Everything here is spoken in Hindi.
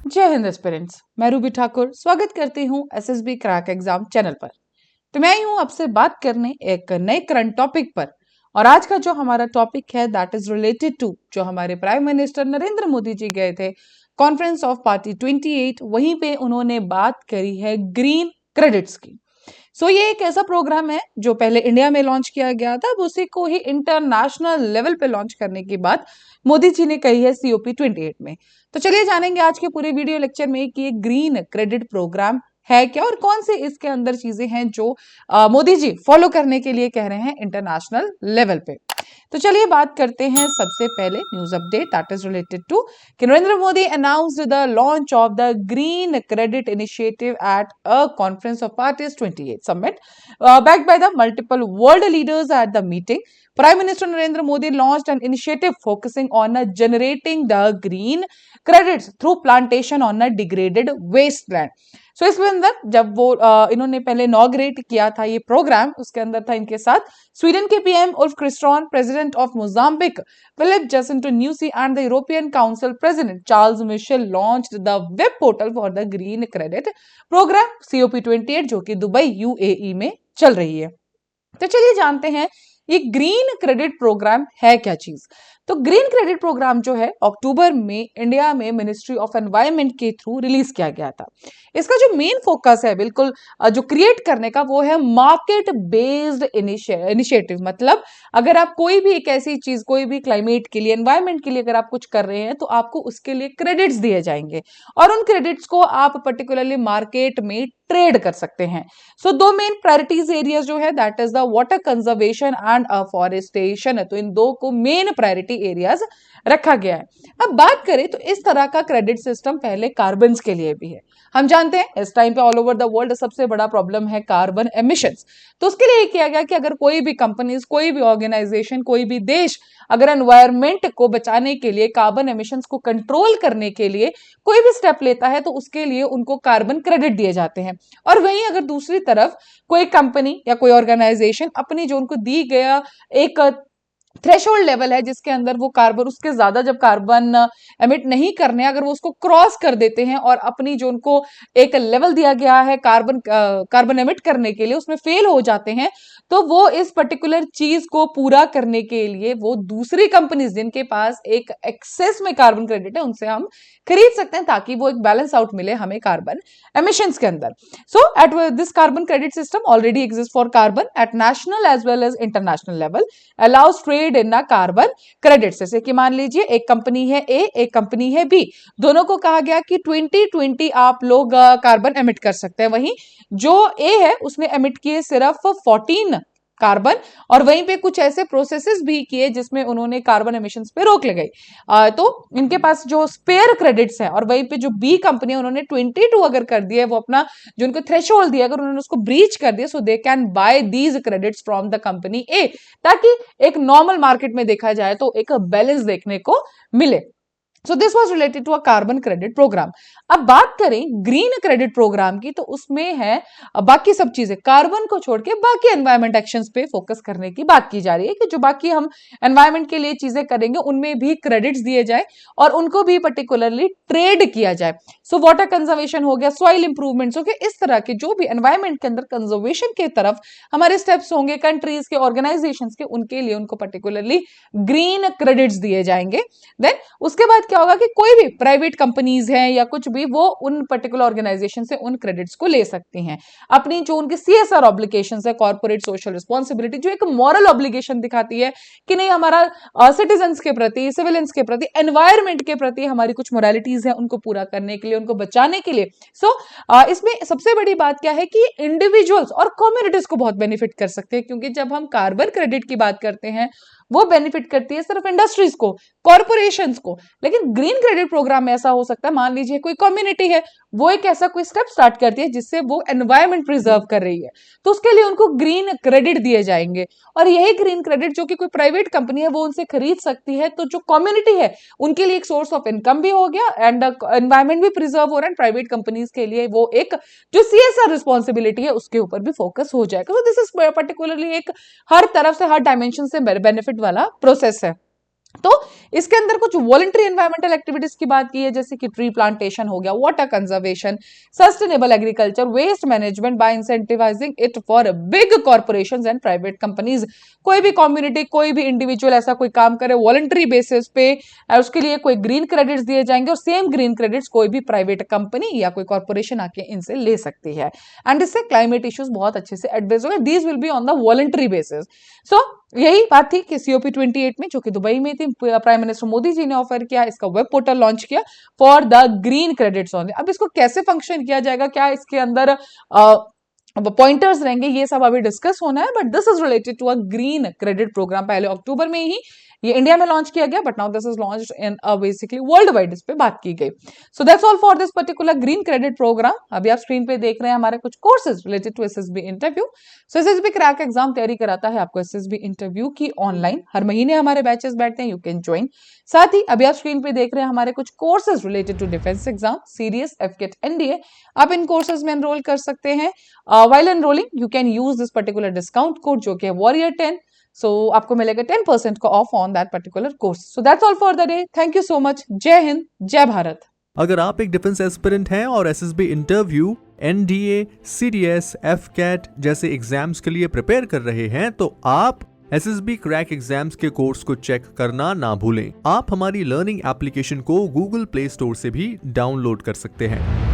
जय हिंद एस्पिरेंट्स, मैं रूबी ठाकुर स्वागत करती हूँ एसएसबी क्रैक एग्जाम चैनल पर। तो मैं आई हूँ आपसे बात करने एक नए करंट टॉपिक पर। और आज का जो हमारा टॉपिक है दैट इज रिलेटेड टू जो हमारे प्राइम मिनिस्टर नरेंद्र मोदी जी गए थे कॉन्फ्रेंस ऑफ पार्टी 28, वहीं पे उन्होंने बात करी है ग्रीन क्रेडिट्स की। ये एक ऐसा प्रोग्राम है जो पहले इंडिया में लॉन्च किया गया था, अब उसी को ही इंटरनेशनल लेवल पे लॉन्च करने की बात मोदी जी ने कही है COP 28 में। तो चलिए जानेंगे आज के पूरे वीडियो लेक्चर में कि ये ग्रीन क्रेडिट प्रोग्राम है क्या और कौन से इसके अंदर चीजें हैं जो मोदी जी फॉलो करने के लिए कह रहे हैं इंटरनेशनल लेवल पे। तो चलिए बात करते हैं सबसे पहले news update that is related to कि Narendra Modi announced the launch of the green credit initiative at a conference of parties 28 summit backed by the multiple world leaders at the meeting. Prime Minister Narendra Modi launched an initiative focusing on generating the green credits through plantation on a degraded wasteland. इसके अंदर जब वो इन्होंने पहले इनॉग्रेट किया था ये प्रोग्राम, उसके अंदर था इनके साथ स्वीडन के PM Ulf Kristersson, president of Mozambique Philip Jacinto Nyusi, and the European Council President Charles Michel launched the web portal for the Green Credit Program COP 28 जो कि दुबई UAE में चल रही है। तो चलिए जानते हैं ये ग्रीन क्रेडिट प्रोग्राम है क्या चीज। तो ग्रीन क्रेडिट प्रोग्राम जो है अक्टूबर में इंडिया में मिनिस्ट्री ऑफ एनवायरनमेंट के थ्रू रिलीज किया गया था। इसका जो मेन फोकस है बिल्कुल जो क्रिएट करने का वो है मार्केट बेस्ड इनिशिएटिव। मतलब अगर आप कोई भी एक ऐसी चीज, कोई भी क्लाइमेट के लिए, एनवायरनमेंट के लिए अगर आप कुछ कर रहे हैं तो आपको उसके लिए क्रेडिट्स दिए जाएंगे और उन क्रेडिट्स को आप पर्टिकुलरली मार्केट में ट्रेड कर सकते हैं। दो मेन प्रायोरिटीज एरियाज जो है that is the water conservation and afforestation है। तो इन दो को मेन प्रायोरिटी एरियाज रखा गया है। अब बात करें तो इस तरह का क्रेडिट सिस्टम पहले कार्बन के लिए भी है। हम जानते हैं इस टाइम पे ऑल ओवर द वर्ल्ड सबसे बड़ा प्रॉब्लम है कार्बन एमिशंस। तो उसके लिए किया गया कि अगर कोई भी कंपनीज, कोई भी ऑर्गेनाइजेशन, कोई भी देश अगर एनवायरमेंट को बचाने के लिए, कार्बन एमिशंस को कंट्रोल करने के लिए कोई भी स्टेप लेता है तो उसके लिए उनको कार्बन क्रेडिट दिए जाते हैं। और वहीं अगर दूसरी तरफ कोई कंपनी या कोई ऑर्गेनाइजेशन अपनी जो उनको दी गया एक थ्रेशोल्ड लेवल है जिसके अंदर वो कार्बन, उसके ज्यादा जब कार्बन एमिट नहीं करने, अगर वो उसको क्रॉस कर देते हैं और अपनी जो उनको एक लेवल दिया गया है कार्बन एमिट करने के लिए उसमें फेल हो जाते हैं, तो वो इस पर्टिकुलर चीज को पूरा करने के लिए वो दूसरी कंपनीज जिनके पास एक एक्सेस में कार्बन क्रेडिट है उनसे हम खरीद सकते हैं ताकि वो एक बैलेंस आउट मिले हमें कार्बन एमिशंस के अंदर। At this carbon credit system already exist for carbon at national as well as international level, allows trade in carbon credit. जैसे कि मान लीजिए एक कंपनी है ए, एक कंपनी है बी, दोनों को कहा गया कि 2020 आप लोग कार्बन एमिट कर सकते हैं। वहीं जो ए है उसने एमिट किए सिर्फ 14 कार्बन और वहीं पे कुछ ऐसे प्रोसेसेस भी किए जिसमें उन्होंने कार्बन एमिशंस पे रोक लगाई। तो इनके पास जो स्पेयर क्रेडिट्स हैं और वहीं पे जो बी कंपनी है उन्होंने 22 अगर कर दिया, वो अपना जो उनको थ्रेशोल्ड दिया अगर उन्होंने उसको ब्रीच कर दिया, so they can buy these credits from the company a, ताकि एक नॉर्मल मार्केट में देखा जाए तो एक बैलेंस देखने को मिले। This was related to a carbon credit programme. अब बात करें ग्रीन क्रेडिट प्रोग्राम की तो उसमें है बाकी सब चीजें, कार्बन को छोड़ के बाकी एनवायरमेंट एक्शंस पे फोकस करने की बात की जा रही है कि जो बाकी हम एनवायरमेंट के लिए चीजें करेंगे उनमें भी क्रेडिट्स दिए जाए और उनको भी पर्टिकुलरली ट्रेड किया जाए। वाटर कंजर्वेशन हो गया, सॉइल इंप्रूवमेंट्स हो गया, इस तरह के जो भी एनवायरमेंट के अंदर कंजर्वेशन के तरफ हमारे स्टेप्स होंगे कंट्रीज के, ऑर्गेनाइजेशंस के, उनके लिए उनको पर्टिकुलरली ग्रीन क्रेडिट्स दिए जाएंगे। देन उसके बाद क्या होगा कि कोई भी प्राइवेट कंपनीज हैं या कुछ भी, वो उन पर्टिकुलर ऑर्गेनाइजेशन से उन क्रेडिट्स को ले सकती हैं। अपनी जो उनकी CSR ऑब्लिगेशंस है, कॉर्पोरेट सोशल रिस्पांसिबिलिटी, जो एक मॉरल ऑब्लिगेशन दिखाती है कि नहीं हमारा सिटीजन्स के प्रति, सिविलियंस के प्रति, एनवायरमेंट के प्रति हमारी कुछ मोरालिटीज है उनको पूरा करने के लिए, उनको बचाने के लिए। इसमें सबसे बड़ी बात क्या है कि इंडिविजुअल्स और कम्युनिटीज को बहुत बेनिफिट कर सकते हैं, क्योंकि जब हम कार्बन क्रेडिट की बात करते हैं वो बेनिफिट करती है सिर्फ इंडस्ट्रीज को, कॉर्पोरेशंस को, लेकिन ग्रीन क्रेडिट प्रोग्राम में ऐसा हो सकता है, मान लीजिए कोई कम्युनिटी है, वो एक ऐसा कोई स्टेप स्टार्ट करती है जिससे वो एनवायरमेंट प्रिजर्व कर रही है, तो उसके लिए उनको ग्रीन क्रेडिट दिए जाएंगे और यही ग्रीन क्रेडिट जो कि कोई प्राइवेट कंपनी है वो उनसे खरीद सकती है, तो जो कम्युनिटी है उनके लिए एक सोर्स ऑफ इनकम भी हो गया एंड एनवायरमेंट भी प्रिजर्व हो रहा है। प्राइवेट कंपनीज के लिए वो एक जो CSR रिस्पॉन्सिबिलिटी है उसके ऊपर भी फोकस हो जाएगा। तो दिस इज पर्टिकुलरली एक हर तरफ से, हर डायमेंशन से बेनिफिट वाला प्रोसेस है। तो इसके अंदर कुछ वॉलंटरी एनवायरमेंटल एक्टिविटीज की बात की है, जैसे कि ट्री प्लांटेशन हो गया, water conservation, sustainable agriculture, waste management by incentivising it for big corporations and private companies. कोई भी कम्युनिटी, कोई भी इंडिविजुअल ऐसा कोई काम करे वॉलंटरी बेसिस पे, उसके लिए कोई ग्रीन क्रेडिट्स दिए जाएंगे और सेम ग्रीन क्रेडिट्स कोई भी प्राइवेट कंपनी या कोई कॉर्पोरेशन आके इनसे ले सकती है। एंड इससे क्लाइमेट इश्यूज बहुत अच्छे से एड्रेस होंगे। These will be on the voluntary basis. So यही बात थी कि COP 28 में, जो कि दुबई में थी, प्राइम मिनिस्टर मोदी जी ने ऑफर किया, इसका वेब पोर्टल लॉन्च किया for the green credits only. अब इसको कैसे फंक्शन किया जाएगा, क्या इसके अंदर पॉइंटर्स रहेंगे, ये सब अभी डिस्कस होना है, but this is related to a green credit programme. पहले अक्टूबर में ही ये इंडिया में लॉन्च किया गया, but now this is launched in basically worldwide, इस पे बात की गई। So that's all for this particular green credit programme. अभी आप स्क्रीन पे देख रहे हैं हमारे कुछ courses related to SSB interview. So SSB crack exam तैयारी कराता है आपको SSB इंटरव्यू की ऑनलाइन। हर महीने हमारे बैचेस बैठते हैं, यू कैन ज्वाइन। साथ ही अभी आप स्क्रीन पे देख रहे हैं हमारे कुछ courses related to defence exam, CDS, FCAT, NDA। आप इन कोर्सेज में एनरोल कर सकते हैं। While enrolling you can use this particular discount code, जो कि है Warrior10। सो आपको मिलेगा 10% का of on that particular course. So that's all for the day. Thank you so much. जय हिंद, जय भारत। अगर आप एक डिफेंस एस्पिरेंट हैं और SSB interview, NDA, CDS, FCAT जैसे एग्जाम्स के लिए प्रिपेयर कर रहे हैं, तो आप SSB क्रैक एग्जाम्स के कोर्स को चेक करना ना भूलें। आप हमारी लर्निंग एप्लीकेशन को Google Play Store से भी डाउनलोड कर सकते हैं।